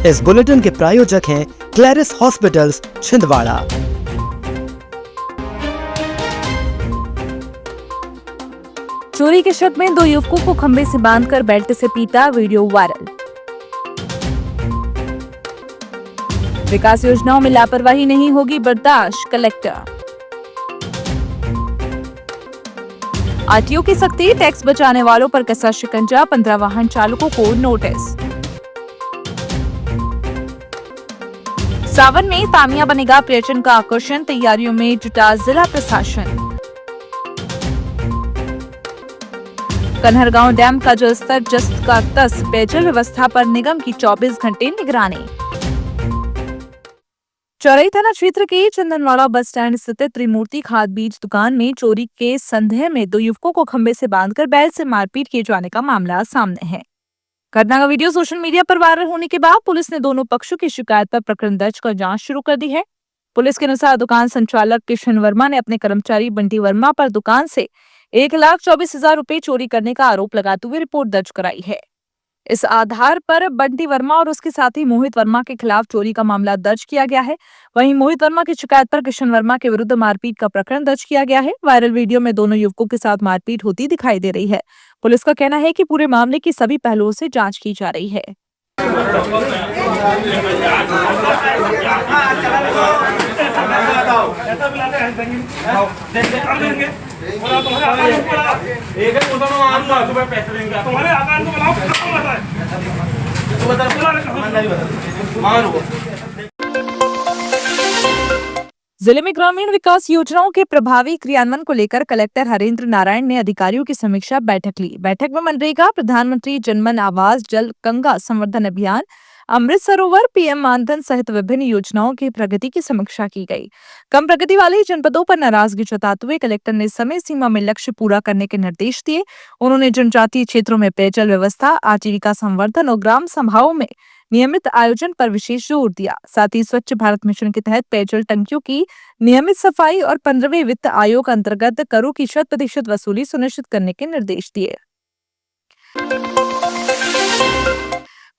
इस बुलेटिन के प्रायोजक हैं क्लैरिस हॉस्पिटल्स छिंदवाड़ा। चोरी के शक में 2 युवकों को खंभे से बांधकर बेल्ट से पीटा, वीडियो वायरल। विकास योजनाओं में लापरवाही नहीं होगी बर्दाश्त, कलेक्टर। आरटीओ की सख्ती, टैक्स बचाने वालों पर कसा शिकंजा, 15 वाहन चालकों को नोटिस। सावन में तामिया बनेगा पर्यटन का आकर्षण, तैयारियों में जुटा जिला प्रशासन। कन्हरगांव डैम का जलस्तर जस्त का तस, पेयजल व्यवस्था पर निगम की 24 घंटे निगरानी। चौरई थाना क्षेत्र के चंदनवाड़ा बस स्टैंड स्थित त्रिमूर्ति खाद बीज दुकान में चोरी के संदेह में 2 युवकों को खंभे से बांधकर बैल से मारपीट किए जाने का मामला सामने है। घटना का वीडियो सोशल मीडिया पर वायरल होने के बाद पुलिस ने दोनों पक्षों की शिकायत पर प्रकरण दर्ज कर जांच शुरू कर दी है। पुलिस के अनुसार दुकान संचालक किशन वर्मा ने अपने कर्मचारी बंटी वर्मा पर दुकान से 1,24,000 रुपए चोरी करने का आरोप लगाते हुए रिपोर्ट दर्ज कराई है। इस आधार पर बंटी वर्मा और उसके साथी मोहित वर्मा के खिलाफ चोरी का मामला दर्ज किया गया है। वहीं मोहित वर्मा की शिकायत पर किशन वर्मा के विरुद्ध मारपीट का प्रकरण दर्ज किया गया है। वायरल वीडियो में दोनों युवकों के साथ मारपीट होती दिखाई दे रही है। पुलिस का कहना है कि पूरे मामले की सभी पहलुओं से जांच की जा रही है। जिले में ग्रामीण विकास योजनाओं के प्रभावी क्रियान्वयन को लेकर कलेक्टर हरेंद्र नारायण ने अधिकारियों की समीक्षा बैठक ली। बैठक में मनरेगा, प्रधानमंत्री जनमन आवास, जल गंगा संवर्धन अभियान, अमृत सरोवर, पीएम मानधन सहित विभिन्न योजनाओं की प्रगति की समीक्षा की गई। कम प्रगति वाले जनपदों पर नाराजगी जताते हुए कलेक्टर ने समय सीमा में लक्ष्य पूरा करने के निर्देश दिए। उन्होंने जनजातीय क्षेत्रों में पेयजल व्यवस्था, आजीविका संवर्धन और ग्राम सभाओं में नियमित आयोजन पर विशेष जोर दिया। साथ ही स्वच्छ भारत मिशन के तहत पेयजल टंकियों की नियमित सफाई और 15वें वित्त आयोग अंतर्गत करों की 100% वसूली सुनिश्चित करने के निर्देश दिए।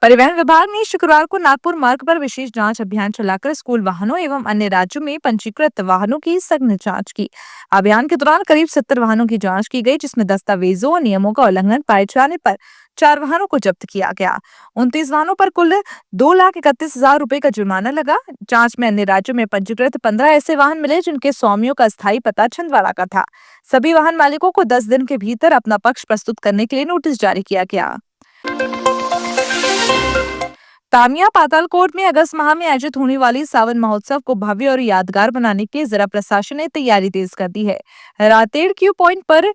परिवहन विभाग ने शुक्रवार को नागपुर मार्ग पर विशेष जांच अभियान चलाकर स्कूल वाहनों एवं अन्य राज्यों में पंजीकृत वाहनों की सघन जांच की। अभियान के दौरान करीब 70 वाहनों की जांच की गई, जिसमें दस्तावेजों और नियमों का उल्लंघन पाए जाने पर 4 वाहनों को जब्त किया गया। 29 वाहनों पर कुल 2,31,000 रुपए का जुर्माना लगा। जांच में अन्य राज्यों में पंजीकृत 15 ऐसे वाहन मिले जिनके स्वामियों का स्थायी पता छिंदवाड़ा का था। सभी वाहन मालिकों को 10 दिन के भीतर अपना पक्ष प्रस्तुत करने के लिए नोटिस जारी किया गया। तामिया पातालकोट में अगस्त माह में आयोजित होने वाली सावन महोत्सव को भव्य और यादगार बनाने के लिए जिला प्रशासन ने तैयारी तेज कर दी है। रातेड़ क्यू पॉइंट पर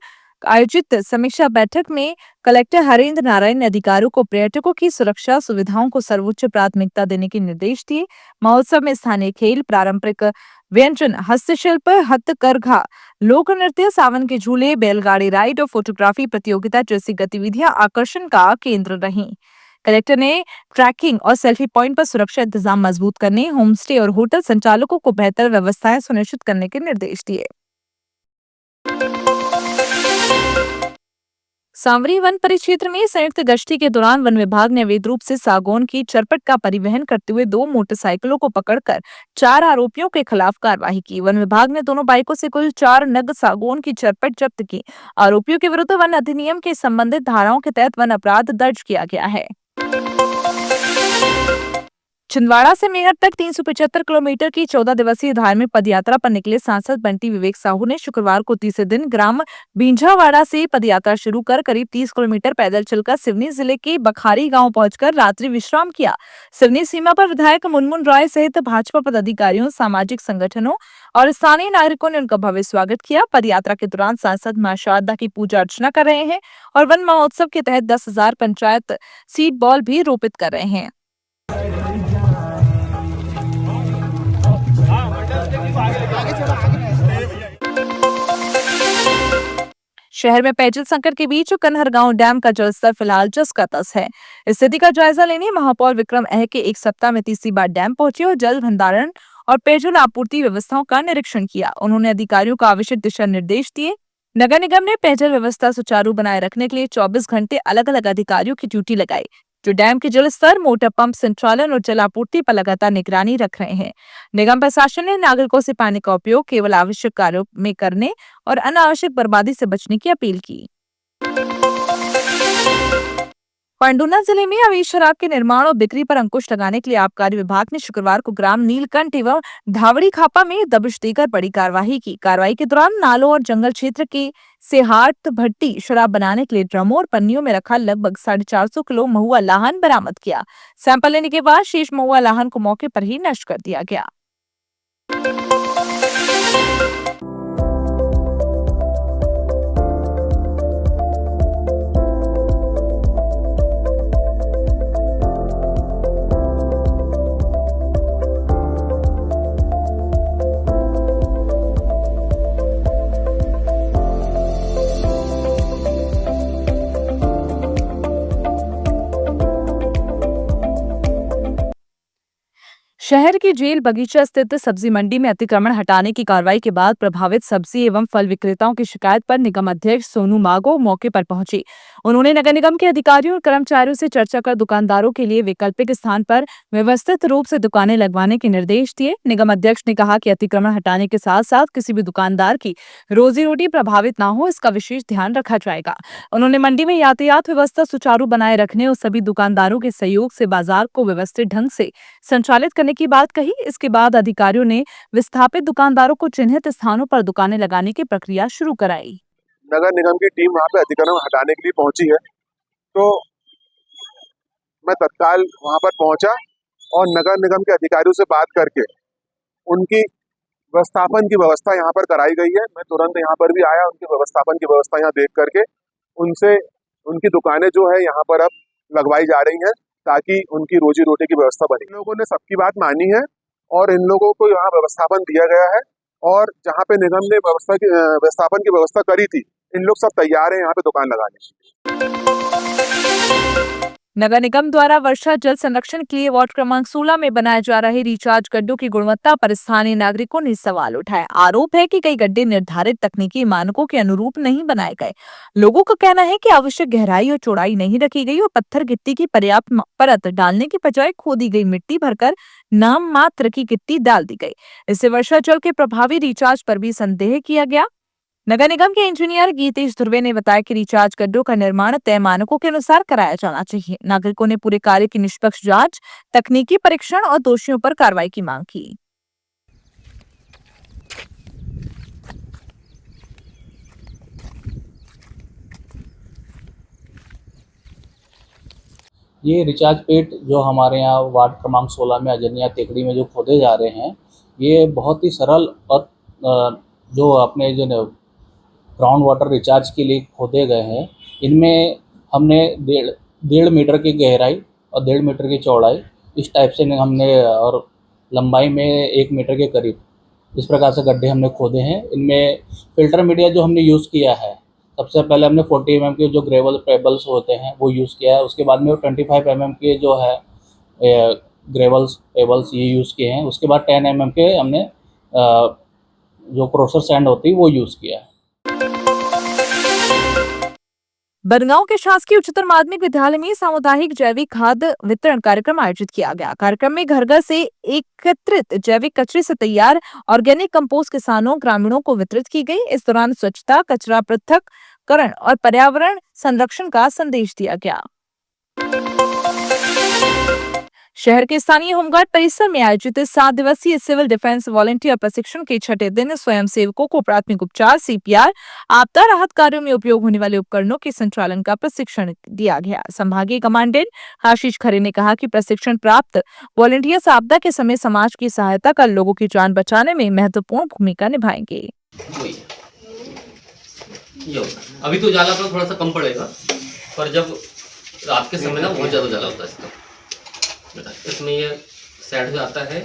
आयोजित समीक्षा बैठक में कलेक्टर हरेंद्र नारायण ने अधिकारियों को पर्यटकों की सुरक्षा सुविधाओं को सर्वोच्च प्राथमिकता देने के निर्देश दिए। महोत्सव में स्थानीय खेल, पारंपरिक व्यंजन, हस्तशिल्प, हथकरघा, लोक नृत्य, सावन के झूले, बैलगाड़ी राइड और फोटोग्राफी प्रतियोगिता जैसी गतिविधियां आकर्षण का केंद्र रहीं। कलेक्टर ने ट्रैकिंग और सेल्फी पॉइंट पर सुरक्षा इंतजाम मजबूत करने, होम स्टे और होटल संचालकों को बेहतर व्यवस्थाएं सुनिश्चित करने के निर्देश दिए। सांवरी वन परिक्षेत्र में संयुक्त गश्ती के दौरान वन विभाग ने अवैध रूप से सागौन की चरपट का परिवहन करते हुए 2 मोटरसाइकिलों को पकड़कर 4 आरोपियों के खिलाफ कार्रवाई की। वन विभाग ने दोनों बाइकों से कुल 4 नग सागौन की चरपट जब्त की। आरोपियों के विरुद्ध वन अधिनियम के संबंधित धाराओं के तहत वन अपराध दर्ज किया गया है। छिंदवाड़ा से मेहर तक 375 किलोमीटर की 14 दिवसीय धार्मिक पदयात्रा पर निकले सांसद बंटी विवेक साहू ने शुक्रवार को तीसरे दिन ग्राम बींझावाड़ा से पदयात्रा शुरू कर करीब 30 किलोमीटर पैदल चलकर सिवनी जिले के बखारी गांव पहुंचकर रात्रि विश्राम किया। सिवनी सीमा पर विधायक मुनमुन राय सहित भाजपा पदाधिकारियों, सामाजिक संगठनों और स्थानीय नागरिकों ने उनका भव्य स्वागत किया। पदयात्रा के दौरान सांसद मां शारदा की पूजा अर्चना कर रहे हैं और वन महोत्सव के तहत 10,000 पंचायत सीड बॉल भी रोपित कर रहे हैं। शहर में पेयजल संकट के बीच कन्हरगांव डैम का जलस्तर फिलहाल जस का तस है। स्थिति का जायजा लेने महापौर विक्रम अह के एक सप्ताह में तीसरी बार डैम पहुंचे और जल भंडारण और पेयजल आपूर्ति व्यवस्थाओं का निरीक्षण किया। उन्होंने अधिकारियों को आवश्यक दिशा निर्देश दिए। नगर निगम ने पेयजल व्यवस्था सुचारू बनाए रखने के लिए 24 घंटे अलग अलग अधिकारियों की ड्यूटी लगाई। जो डैम के जल स्तर, मोटर पंप संचालन और जलापूर्ति पर लगातार निगरानी रख रहे हैं। निगम प्रशासन ने नागरिकों से पानी का उपयोग केवल आवश्यक कार्यों में करने और अनावश्यक बर्बादी से बचने की अपील की। पांडुना जिले में अवैध शराब के निर्माण और बिक्री पर अंकुश लगाने के लिए आबकारी विभाग ने शुक्रवार को ग्राम नीलकंठ एवं धावड़ी खापा में दबिश देकर बड़ी कार्रवाई की। कार्रवाई के दौरान नालों और जंगल क्षेत्र के सेहाट भट्टी शराब बनाने के लिए ड्रमों और पन्नियों में रखा लगभग 450 किलो महुआ लाहन बरामद किया। सैंपल लेने के बाद शेष महुआ लाहन को मौके पर ही नष्ट कर दिया गया। शहर की जेल बगीचा स्थित सब्जी मंडी में अतिक्रमण हटाने की कार्रवाई के बाद प्रभावित सब्जी एवं फल विक्रेताओं की शिकायत पर निगम अध्यक्ष सोनू मागो मौके पर पहुंचे। उन्होंने नगर निगम के अधिकारियों और कर्मचारियों से चर्चा कर दुकानदारों के लिए वैकल्पिक स्थान पर व्यवस्थित रूप से दुकानें लगवाने के निर्देश दिए। निगम अध्यक्ष ने कहा कि अतिक्रमण हटाने के साथ साथ किसी भी दुकानदार की रोजी रोटी प्रभावित न हो, इसका विशेष ध्यान रखा जाएगा। उन्होंने मंडी में यातायात व्यवस्था सुचारू बनाए रखने और सभी दुकानदारों के सहयोग से बाजार को व्यवस्थित ढंग से संचालित करने की बात कही। इसके बाद अधिकारियों ने विस्थापित दुकानदारों को चिन्हित स्थानों पर दुकानें लगाने की प्रक्रिया शुरू कराई। नगर निगम की टीम वहाँ पे अतिक्रमण हटाने के लिए पहुंची है, तो मैं तत्काल वहाँ पर पहुंचा और नगर निगम के अधिकारियों से बात करके उनकी व्यवस्थापन की व्यवस्था यहाँ पर कराई गई है। मैं तुरंत यहाँ पर भी आया, उनकी व्यवस्थापन की व्यवस्था यहाँ देख करके उनसे उनकी दुकानें जो है यहाँ पर अब लगवाई जा रही हैं ताकि उनकी रोजी रोटी की व्यवस्था बने। इन लोगों ने सबकी बात मानी है और इन लोगों को यहाँ व्यवस्थापन दिया गया है और जहाँ पे निगम ने व्यवस्थापन की व्यवस्था करी थी, इन लोग सब तैयार हैं यहाँ पे दुकान लगाने के। नगर निगम द्वारा वर्षा जल संरक्षण के लिए वार्ड क्रमांक 16 में बनाए जा रहे रिचार्ज गड्ढों की गुणवत्ता पर स्थानीय नागरिकों ने सवाल उठाए। आरोप है कि कई गड्ढे निर्धारित तकनीकी मानकों के अनुरूप नहीं बनाए गए। लोगों का कहना है कि आवश्यक गहराई और चौड़ाई नहीं रखी गई और पत्थर गिट्टी की पर्याप्त परत डालने की बजाय खोदी गई मिट्टी भरकर नाम मात्र की गिट्टी डाल दी गई। इससे वर्षा जल के प्रभावी रिचार्ज पर भी संदेह किया गया। नगर निगम के इंजीनियर गीतेश ध्रुवे ने बताया कि रिचार्ज गड्ढों का निर्माण तय मानकों के अनुसार कराया जाना चाहिए। नागरिकों ने पूरे कार्य की निष्पक्ष जांच, तकनीकी परीक्षण और दोषियों पर कार्रवाई की मांग की। ये रिचार्ज पेट जो हमारे यहाँ वार्ड क्रमांक 16 में अजनिया टेकड़ी में जो खोदे जा रहे हैं, ये बहुत ही सरल और जो अपने जो ग्राउंड वाटर रिचार्ज के लिए खोदे गए हैं, इनमें हमने डेढ़ मीटर की गहराई और 1.5 मीटर की चौड़ाई इस टाइप से हमने और लंबाई में 1 मीटर के करीब इस प्रकार से गड्ढे हमने खोदे हैं। इनमें फिल्टर मीडिया जो हमने यूज़ किया है, सबसे पहले हमने 40 mm के जो ग्रेवल पेबल्स होते हैं वो यूज़ किया है। उसके बाद में 25 mm के जो है ग्रेवल्स पेबल्स ये यूज़ किए हैं। उसके बाद 10 mm के हमने जो क्रोसर सैंड होती है वो यूज़ किया है। बनगांव के शासकीय उच्चतर माध्यमिक विद्यालय में सामुदायिक जैविक खाद वितरण कार्यक्रम आयोजित किया गया। कार्यक्रम में घर घर से एकत्रित जैविक कचरे से तैयार ऑर्गेनिक कंपोस्ट किसानों ग्रामीणों को वितरित की गई। इस दौरान स्वच्छता, कचरा पृथक्करण और पर्यावरण संरक्षण का संदेश दिया गया। शहर के स्थानीय होमगार्ड परिसर में आयोजित 7 दिवसीय सिविल डिफेंस वॉलंटियर प्रशिक्षण के 6ठे दिन स्वयं सेवकों को प्राथमिक उपचार, CPR, आपदा राहत कार्यों में उपयोग होने वाले उपकरणों के संचालन का प्रशिक्षण दिया गया। संभागीय कमांडेंट आशीष खरे ने कहा कि प्रशिक्षण प्राप्त वॉलंटियर्स आपदा के समय समाज की सहायता कर लोगों की जान बचाने में महत्वपूर्ण भूमिका निभाएंगे। अभी तो उजाला पर थोड़ा सा कम पड़ेगा, पर जब रात के समय ना बहुत ज्यादा उजाला होता है इसका। इसमें ये सेट हो जाता है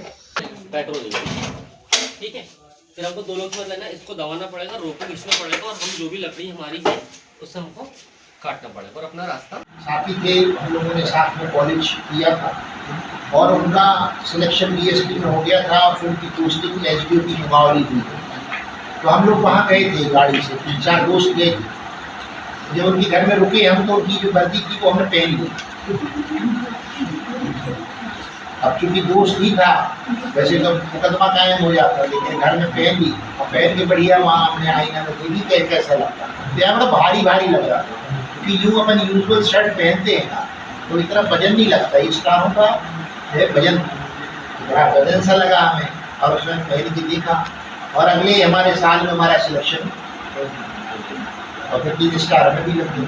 पेट्रोल, ठीक है। फिर हमको 2 लोग के बाद लेना, इसको दबाना पड़ेगा, रोको खींचना पड़ेगा और हम जो भी लकड़ी हमारी है उससे हमको काटना पड़ेगा और अपना रास्ता। साथी थे, हम लोगों ने साथ में कॉलेज किया था और उनका सिलेक्शन DSP में हो गया था। फिर उनकी पोस्टिंग SDO की मुगावली थी, तो हम लोग वहाँ गए थे गाड़ी से, 3-4 दोस्त गए थे। जब उनके घर में रुके हम तो उनकी जो वर्दी थी वो हमने पहन ली। अब चूंकि दोस्त ही था, वैसे तो मुकदमा कायम हो जाता, लेकिन घर में पहन ली और पहन के बढ़िया वहाँ हमने आईना में देखी कैसा लगता, तो यहाँ मतलब भारी भारी लग रहा था, क्योंकि यूँ अपन यूजुअल शर्ट पहनते हैं ना तो इतना वजन नहीं लगता, इस कारों का है वजन, बड़ा वजन सा लगा हमें, और उसमें पहन के देखा, और अगले हमारे साल में हमारा सिलेक्शन और फिर 3 स्टार में भी लग गई।